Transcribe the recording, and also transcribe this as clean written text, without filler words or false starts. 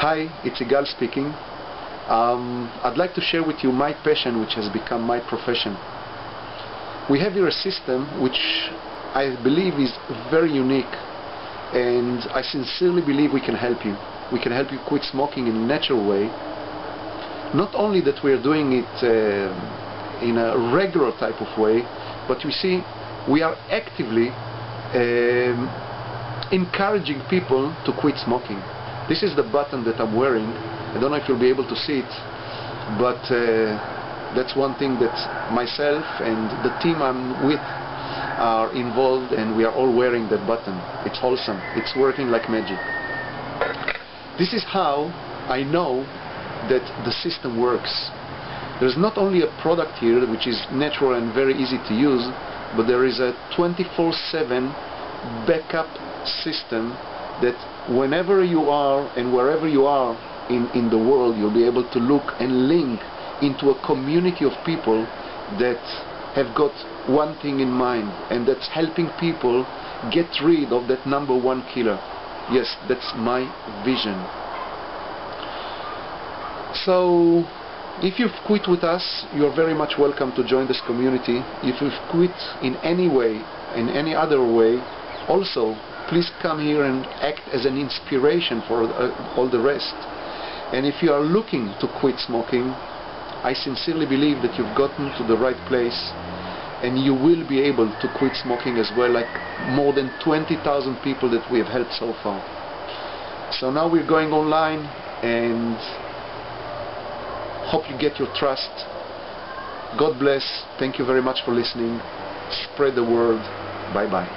Hi, it's Igal speaking. I'd like to share with you my passion, which has become my profession. We have here a system which I believe is very unique, and I sincerely believe we can help you. We can help you quit smoking in a natural way. Not only that we are doing it in a regular type of way, but you see, we are actively encouraging people to quit smoking. This is the button that I'm wearing. I don't know if you'll be able to see it, but that's one thing that myself and the team I'm with are involved, and we are all wearing that button. It's wholesome. It's working like magic. This is how I know that the system works. There's not only a product here which is natural and very easy to use, but there is a 24/7 backup system that whenever you are and wherever you are in the world, you'll be able to look and link into a community of people that have got one thing in mind, and that's helping people get rid of that #1 killer. Yes, that's my vision. So if you've quit with us, you're very much welcome to join this community. If you've quit in any way, in any other way, also please come here and act as an inspiration for all the rest. And if you are looking to quit smoking, I sincerely believe that you've gotten to the right place, and you will be able to quit smoking as well, like more than 20,000 people that we have helped so far. So now we're going online, and hope you get your trust. God bless. Thank you very much for listening. Spread the word. Bye bye.